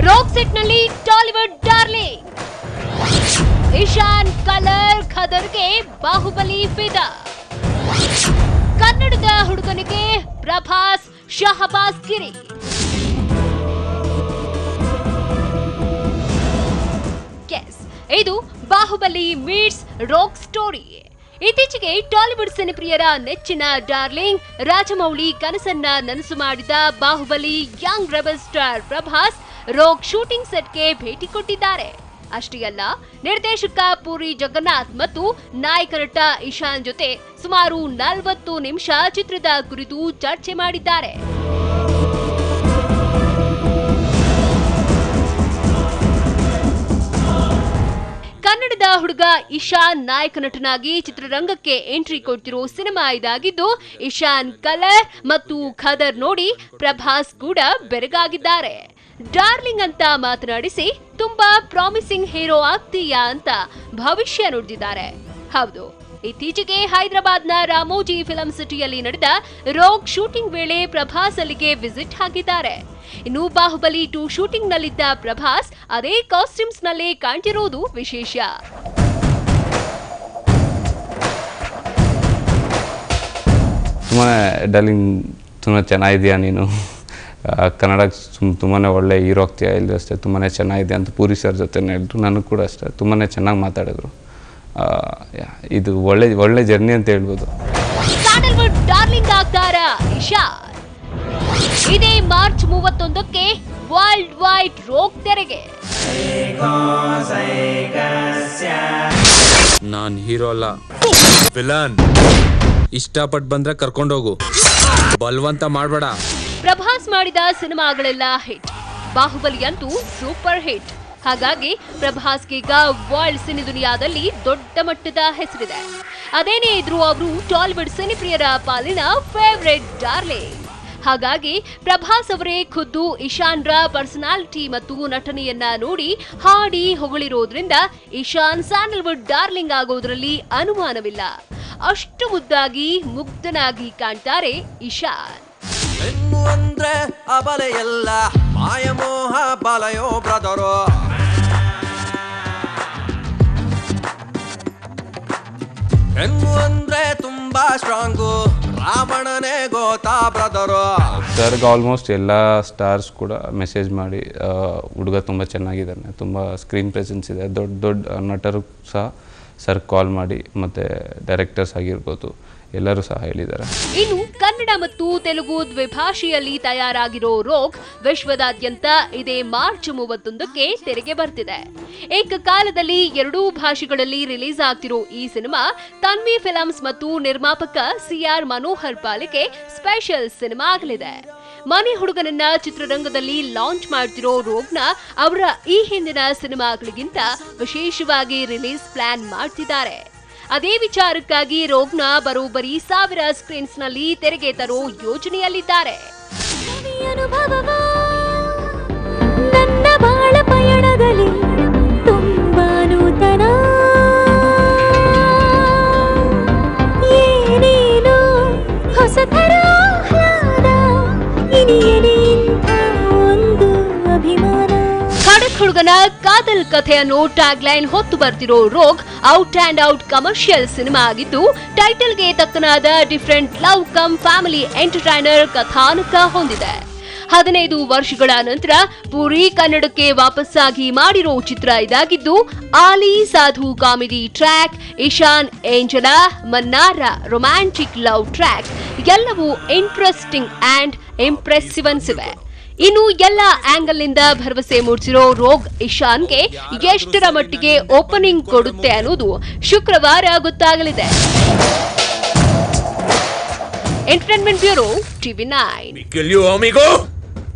Rock set ನಲ್ಲಿ Tollywood darling Ishan colour ಖದರ್ಗೆ ಬಾಹುಬಲಿ ಫಿದಾ. ಕನ್ನಡದ ಹುಡುಗನಿಗೆ ಪ್ರಭಾಸ್ ಶಹಬಾಸ್ ಗಿರಿ. ಇದು ಬಾಹುಬಲಿ ಮೀಟ್ಸ್ ರಾಕ್ ಸ್ಟೋರಿ. ಇತ್ತೀಚೆಗೆ ಟಾಲಿವುಡ್ ಸಿನಿಪ್ರಿಯರ ನೆಚ್ಚಿನ ಡಾರ್ಲಿಂಗ್ ರಾಜಮೌಳಿ ಕನಸನ್ನ ನನಸು ಮಾಡಿದ Baahubali young rebel star Prabhas Rock shooting ಸೆಟ್ಗೆ ಭೇಟಿ ಕೊಟ್ಟಿದ್ದಾರೆ. ಅಷ್ಟೇ ಅಲ್ಲ, ನಿರ್ದೇಶಕ ಪುರಿ ಜಗನ್ನಾಥ್ ಮತ್ತು ನಾಯಕ ನಟ ಇಶಾನ್ ಜೊತೆ ಸುಮಾರು 40 ನಿಮಿಷ ಚಿತ್ರದ ಕುರಿತು ಚರ್ಚೆ ಮಾಡಿದ್ದಾರೆ. ಕನ್ನಡದ ಹುಡುಗ ಇಶಾನ್ ನಾಯಕ ನಟನಾಗಿ ಚಿತ್ರರಂಗಕ್ಕೆ ಎಂಟ್ರಿ ಕೊಡ್ತಿರೋ ಸಿನಿಮಾ ಇದಾಗಿದ್ದು, ಇಶಾನ್ ಕಲರ್ ಮತ್ತು ಖದರ್ ನೋಡಿ ಪ್ರಭಾಸ್ ಕೂಡ ಬೆರಗಾಗಿದ್ದಾರೆ. ಡಾರ್ಲಿಂಗ್ ಅಂತ ಮಾತನಾಡಿಸಿ ತುಂಬಾ ಪ್ರಾಮಿಸಿಂಗ್ ಹೀರೋ ಆಗ್ತೀಯಾ ಅಂತ ಭವಿಷ್ಯ ನುಡಿದಿದ್ದಾರೆ. ಹೌದು, ಇತ್ತೀಚೆಗೆ ಹೈದರಾಬಾದ್ನ ರಾಮೋಜಿ ಫಿಲಂ ಸಿಟಿಯಲ್ಲಿ ನಡೆದ ರಾಕ್ ಶೂಟಿಂಗ್ ವೇಳೆ ಪ್ರಭಾಸ್ ಅಲ್ಲಿಗೆ ವಿಸಿಟ್ ಆಗಿದ್ದಾರೆ. ಇನ್ನು ಬಾಹುಬಲಿ 2 ಶೂಟಿಂಗ್ ನಲ್ಲಿದ್ದ ಪ್ರಭಾಸ್ ಅದೇ ಕಾಸ್ಟ್ಯೂಮ್ಸ್ ನಲ್ಲೇ ಕಾಣ್ತಿರೋದು ವಿಶೇಷ. ಡಾರ್ಲಿಂಗ್ ತುಂಬಾ ಚೆನ್ನಾಗಿದೆಯಾ ನೀನು, ಕನ್ನಡ ತುಂಬಾ ಒಳ್ಳೆ ಹೀರೋ ಆಗ್ತೀಯಾ, ಇಲ್ಲಿ ಅಷ್ಟೇ ತುಂಬಾ ಚೆನ್ನಾಗಿದೆ ಅಂತ ಪೂರಿ ಸರ್ ಜೊತೆ ಹೇಳಿದ್ರು. ನನಗೆ ಕೂಡ ಅಷ್ಟೇ ತುಂಬಾ ಚೆನ್ನಾಗಿ ಮಾತಾಡಿದ್ರು. ಇದು ಒಳ್ಳೆ ಜರ್ನಿ ಅಂತ ಹೇಳ್ಬೋದು. ಸ್ಯಾಂಡಲ್ವುಡ್ ಡಾರ್ಲಿಂಗ್ ಆಗ್ತಾರಾ ಇಶಾನ್? ಇದೇ ಮಾರ್ಚ್ 31ಕ್ಕೆ ವರ್ಲ್ಡ್ ವೈಡ್ ರಾಕ್ ತೆರೆಗೆ. ನಾನ್ ಹೀರೋ ಅಲ್ಲ, ವಿಲನ್. ಇಷ್ಟಪಟ್ಟು ಬಂದ್ರೆ ಕರ್ಕೊಂಡೋಗು, ಬಲವಂತ ಮಾಡಬೇಡ. ಪ್ರಭಾಸ್ ಮಾಡಿದ ಸಿನಿಮಾಗಳೆಲ್ಲ ಹಿಟ್, ಬಾಹುಬಲಿ ಅಂತೂ ಸೂಪರ್ ಹಿಟ್. ಹಾಗಾಗಿ ಪ್ರಭಾಸ್ಗೀಗ ವರ್ಲ್ಡ್ ಸಿನಿ ದುನಿಯಾದಲ್ಲಿ ದೊಡ್ಡ ಮಟ್ಟದ ಹೆಸರಿದೆ. ಅದೇನೇ ಇದ್ರೂ ಅವರು ಟಾಲಿವುಡ್ ಸಿನಿಪ್ರಿಯರ ಪಾಲಿನ ಫೇವರೇಟ್ ಡಾರ್ಲಿಂಗ್. ಹಾಗಾಗಿ ಪ್ರಭಾಸ್ ಅವರೇ ಖುದ್ದು ಇಶಾನ್ರ ಪರ್ಸನಾಲಿಟಿ ಮತ್ತು ನಟನೆಯನ್ನ ನೋಡಿ ಹಾಡಿ ಹೊಗಳಿರೋದ್ರಿಂದ ಇಶಾನ್ ಸ್ಯಾಂಡಲ್ವುಡ್ ಡಾರ್ಲಿಂಗ್ ಆಗೋದ್ರಲ್ಲಿ ಅನುಮಾನವಿಲ್ಲ. ಅಷ್ಟು ಮುದ್ದಾಗಿ ಮುಗ್ಧನಾಗಿ ಕಾಣ್ತಾರೆ ಇಶಾನ್. ಹೆಣ್ಣು ಅಂದ್ರೆ ಅಬಲೆ ಎಲ್ಲ ಮಾಯಮೋಹ ಬಲಯೋ ಬ್ರದರೋ. ಹೆಣ್ಣು ಅಂದ್ರೆ ತುಂಬಾ ಸ್ಟ್ರಾಂಗು, ರಾವಣನೇ ಗೋತಾ ಬ್ರದರೋ. ಸರ್ಗೆ ಆಲ್ಮೋಸ್ಟ್ ಎಲ್ಲ ಸ್ಟಾರ್ಸ್ ಕೂಡ ಮೆಸೇಜ್ ಮಾಡಿ ಹುಡುಗ ತುಂಬ ಚೆನ್ನಾಗಿದ್ದಾನೆ, ತುಂಬ ಸ್ಕ್ರೀನ್ ಪ್ರೆಸೆನ್ಸ್ ಇದೆ, ದೊಡ್ಡ ದೊಡ್ಡ ನಟರು ಸಹ ಸರ್ ಕಾಲ್ ಮಾಡಿ ಮತ್ತು ಡೈರೆಕ್ಟರ್ಸ್ ಆಗಿರ್ಬೋದು ಎಲ್ಲರೂ ಸಹ ಹೇಳಿದ್ದಾರೆ. ಇನ್ನು ಕನ್ನಡ ಮತ್ತು ತೆಲುಗು ದ್ವಿಭಾಷೆಯಲ್ಲಿ ತಯಾರಾಗಿರೋ ರಾಕ್ ವಿಶ್ವದಾದ್ಯಂತ ಇದೇ ಮಾರ್ಚ್ 31ಕ್ಕೆ ತೆರೆಗೆ ಬರ್ತಿದೆ. ಏಕಕಾಲದಲ್ಲಿ 2 ಭಾಷೆಗಳಲ್ಲಿ ರಿಲೀಸ್ ಆಗ್ತಿರೋ ಈ ಸಿನಿಮಾ ತನ್ವಿ ಫಿಲಮ್ಸ್ ಮತ್ತು ನಿರ್ಮಾಪಕ CR ಮನೋಹರ್ ಪಾಲಿಕೆ ಸ್ಪೆಷಲ್ ಸಿನಿಮಾ ಆಗಲಿದೆ. ಮನೆ ಹುಡುಗನನ್ನ ಚಿತ್ರರಂಗದಲ್ಲಿ ಲಾಂಚ್ ಮಾಡ್ತಿರೋ ರಾಕ್ನ ಅವರ ಈ ಹಿಂದಿನ ಸಿನಿಮಾಗಳಿಗಿಂತ ವಿಶೇಷವಾಗಿ ರಿಲೀಸ್ ಪ್ಲಾನ್ ಮಾಡ್ತಿದ್ದಾರೆ. ಅದೇ ವಿಚಾರಕ್ಕಾಗಿ ರಾಕ್ನ ಬರೋಬ್ಬರಿ 1000 ಸ್ಕ್ರೀನ್ಸ್ ನಲ್ಲಿ ತೆರೆಗೆ ತರೋ ಯೋಜನೆಯಲ್ಲಿದ್ದಾರೆ. ನನ್ನ ಬಾಳ ಪಯಣದಲ್ಲಿ ತುಂಬಾ ನೂತನ ಏನೇನೋ ಹೊಸತರ ಒಂದು ಅಭಿಮಾನ. ಖಡಕ್ ಹುಡುಗನ ಕಾದಲ್ ಕಥೆ ಅನ್ನೋ ಟ್ಯಾಗ್ ಲೈನ್ ಹೊತ್ತು ಬರ್ತಿರೋ Rock out and out commercial cinema ಆಗಿದ್ದು, ಟೈಟಲ್ಗೆ ತಕ್ಕನಾದ different love cum family entertainer ಕಥಾನಕ ಹೊಂದಿದೆ. 15 ವರ್ಷಗಳ ನಂತರ ಪೂರಿ ಕನ್ನಡಕ್ಕೆ ವಾಪಸ್ಸಾಗಿ ಮಾಡಿರೋ ಚಿತ್ರ ಇದಾಗಿದ್ದು, Ali Sadhu comedy track, Ishan Angela ಮನ್ನಾರ ರೊಮ್ಯಾಂಟಿಕ್ ಲವ್ ಟ್ರ್ಯಾಕ್ ಎಲ್ಲವೂ ಇಂಟ್ರೆಸ್ಟಿಂಗ್ ಅಂಡ್ ಇಂಪ್ರೆಸಿವ್ ಅನ್ಸಿವೆ. ಇನ್ನು ಎಲ್ಲ ಆಂಗಲ್ ನಿಂದ ಭರವಸೆ ಮೂಡಿಸಿರೋ ರಾಕ್ ಇಶಾನ್ಗೆ ಎಷ್ಟರ ಮಟ್ಟಿಗೆ ಓಪನಿಂಗ್ ಕೊಡುತ್ತೆ ಅನ್ನೋದು ಶುಕ್ರವಾರ ಗೊತ್ತಾಗಲಿದೆ. Entertainment bureau, TV9.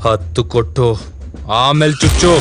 10 ಕೊಟ್ಟು ಆಮೇಲೆ ಚುಚ್ಚು.